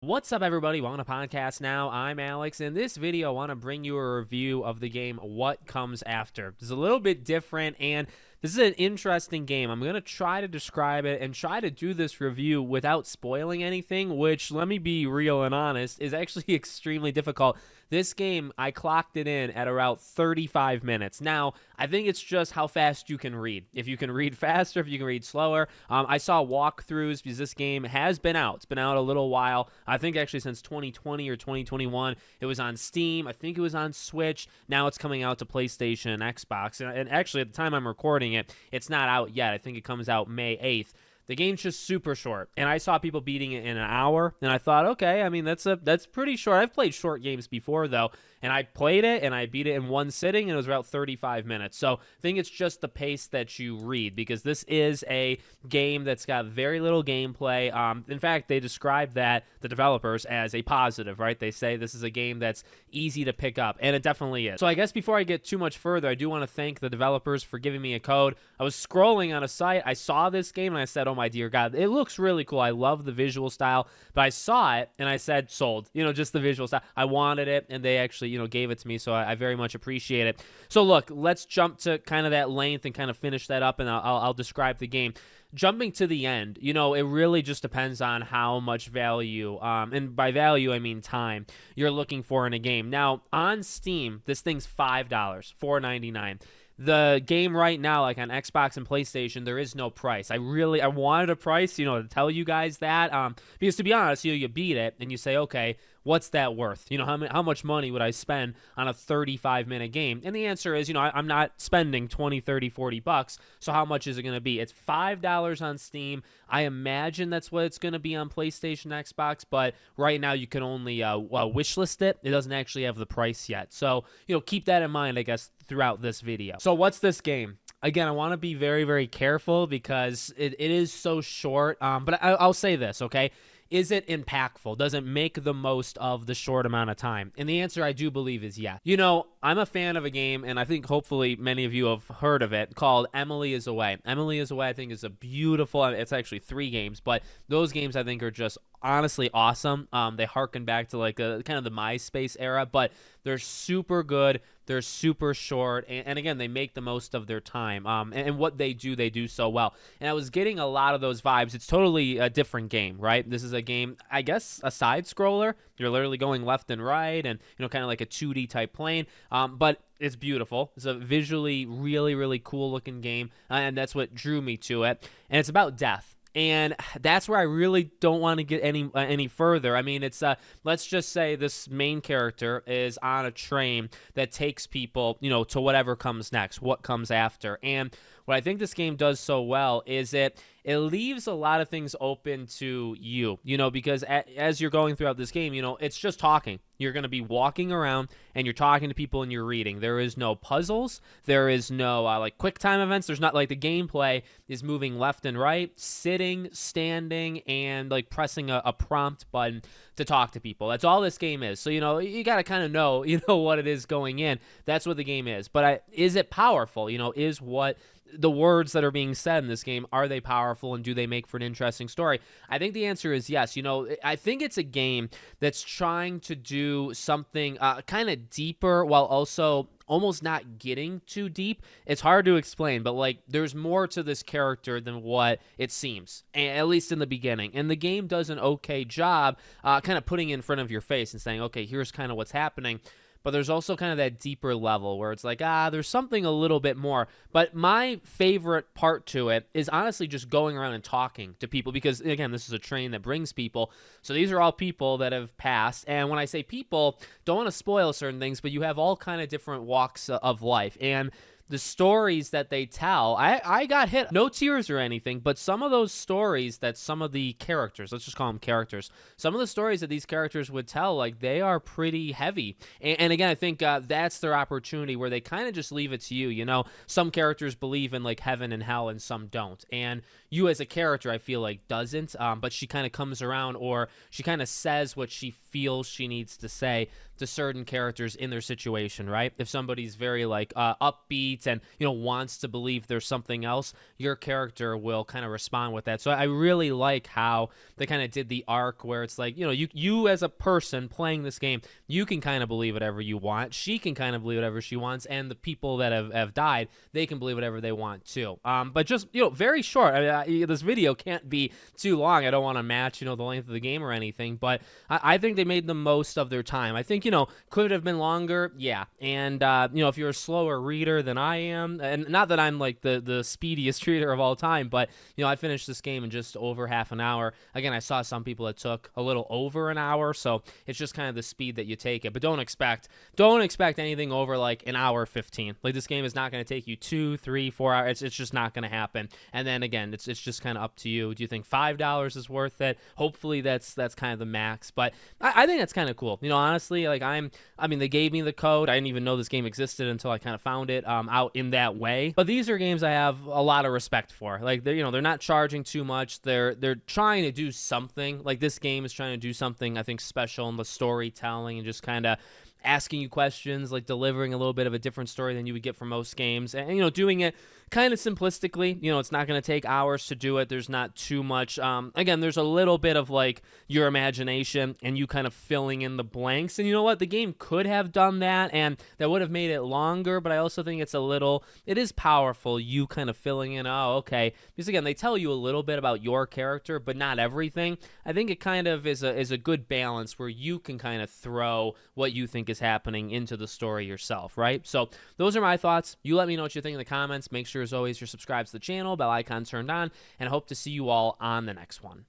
What's up, everybody? Welcome to Podcast Now. I'm Alex. In this video, I want to bring you a review of the game What Comes After. It's a little bit different, and this is an interesting game. I'm going to try to describe it and try to do this review without spoiling anything, which, let me be real and honest, is actually extremely difficult. This game, I clocked it in at around 35 minutes. Now, I think it's just how fast you can read. If you can read faster, if you can read slower. I saw walkthroughs because this game has been out. It's been out a little while. I think actually since 2020 or 2021. It was on Steam. I think it was on Switch. Now it's coming out to PlayStation and Xbox. And actually, at the time I'm recording it, it's not out yet. I think it comes out May 8th. The game's just super short, and I saw people beating it in an hour, and I thought, okay, I mean, that's pretty short. I've played short games before, though, and I played it, and I beat it in one sitting, and it was about 35 minutes. So I think it's just the pace that you read, because this is a game that's got very little gameplay. In fact, they describe that, the developers, as a positive, right? They say this is a game that's easy to pick up, and it definitely is. So I guess before I get too much further, I do want to thank the developers for giving me a code. I was scrolling on a site, I saw this game, and I said, oh my dear God, it looks really cool. I love the visual style, but I saw it, and I said, sold. Just the visual style. I wanted it, and they actually, gave it to me, so I very much appreciate it. So look, let's jump to kind of that length and kind of finish that up, and I'll describe the game. Jumping to the end, it really just depends on how much value, and by value, I mean time, you're looking for in a game. Now, on Steam, this thing's $5, $4.99. The game right now, like on Xbox and PlayStation, there is no price. I wanted a price, to tell you guys that, because to be honest, you beat it and you say, okay, what's that worth? How much money would I spend on a 35-minute game? And the answer is, I'm not spending 20, 30, 40 bucks. So how much is it going to be? It's $5 on Steam. I imagine that's what it's going to be on PlayStation, Xbox, but right now you can only wishlist it. It doesn't actually have the price yet. So, keep that in mind, I guess, throughout this video. So what's this game? Again, I want to be very, very careful because it is so short, but I'll say this, okay? Is it impactful? Does it make the most of the short amount of time? And the answer I do believe is yes. I'm a fan of a game, and I think hopefully many of you have heard of it, called Emily is Away. Emily is Away, I think, is a beautiful, it's actually 3 games, but those games I think are just honestly awesome. They harken back to like kind of the MySpace era, but they're super good. They're super short, and again, they make the most of their time. And what they do so well. And I was getting a lot of those vibes. It's totally a different game, right? This is a game, I guess, a side scroller. You're literally going left and right, and kind of like a 2D type plane. But it's beautiful. It's a visually really, really cool looking game, and that's what drew me to it. And it's about death. And that's where I really don't want to get any further. I mean, it's let's just say this main character is on a train that takes people, to whatever comes next, what comes after. And what I think this game does so well is it leaves a lot of things open to you, because as you're going throughout this game, it's just talking. You're going to be walking around and you're talking to people and you're reading. There is no puzzles. There is no like quick time events. There's not like the gameplay is moving left and right, sitting, standing, and like pressing a prompt button to talk to people. That's all this game is. So, you got to kind of know, what it is going in. That's what the game is. But is it powerful? Is what the words that are being said in this game, are they powerful, and do they make for an interesting story? I think the answer is yes. I think it's a game that's trying to do something kind of deeper while also almost not getting too deep. It's hard to explain, but like there's more to this character than what it seems, at least in the beginning. And the game does an okay job kind of putting it in front of your face and saying, okay, here's kind of what's happening. But there's also kind of that deeper level where it's like, there's something a little bit more. But my favorite part to it is honestly just going around and talking to people because, again, this is a train that brings people. So these are all people that have passed. And when I say people, don't want to spoil certain things, but you have all kind of different walks of life. And the stories that they tell, I got hit, no tears or anything, but some of those stories that some of the characters, let's just call them characters, some of the stories that these characters would tell, like they are pretty heavy. And again, I think that's their opportunity where they kind of just leave it to you. Some characters believe in like heaven and hell and some don't. And, you as a character, I feel like, doesn't. But she kind of comes around, or she kind of says what she feels she needs to say to certain characters in their situation, right? If somebody's very like upbeat and wants to believe there's something else, your character will kind of respond with that. So I really like how they kind of did the arc where it's like, you as a person playing this game, you can kind of believe whatever you want. She can kind of believe whatever she wants, and the people that have died, they can believe whatever they want too. But just very short. I mean, this video can't be too long. I don't want to match the length of the game or anything, but I think they made the most of their time. I think could it have been longer? Yeah. And if you're a slower reader than I am, and not that I'm like the speediest reader of all time, but I finished this game in just over half an hour. Again, I saw some people that took a little over an hour, so it's just kind of the speed that you take it. But don't expect anything over like an hour 15. Like, this game is not going to take you 2, 3, 4 hours. It's just not going to happen. And then again, it's just kind of up to you. Do you think $5 is worth it? Hopefully that's kind of the max. But I think that's kind of cool. Honestly, like they gave me the code. I didn't even know this game existed until I kind of found it out in that way. But these are games I have a lot of respect for. Like, they're not charging too much. They're trying to do something. Like, this game is trying to do something, I think, special in the storytelling and just kind of asking you questions, like delivering a little bit of a different story than you would get from most games, and doing it kind of simplistically. It's not going to take hours to do it. There's not too much. Again, there's a little bit of like your imagination and you kind of filling in the blanks. And you know what? The game could have done that, and that would have made it longer. But I also think it is powerful. You kind of filling in. Oh, okay. Because again, they tell you a little bit about your character, but not everything. I think it kind of is a good balance where you can kind of throw what you think is happening into the story yourself, right? So those are my thoughts. You let me know what you think in the comments. Make sure, as always, you're subscribed to the channel, bell icon turned on, and I hope to see you all on the next one.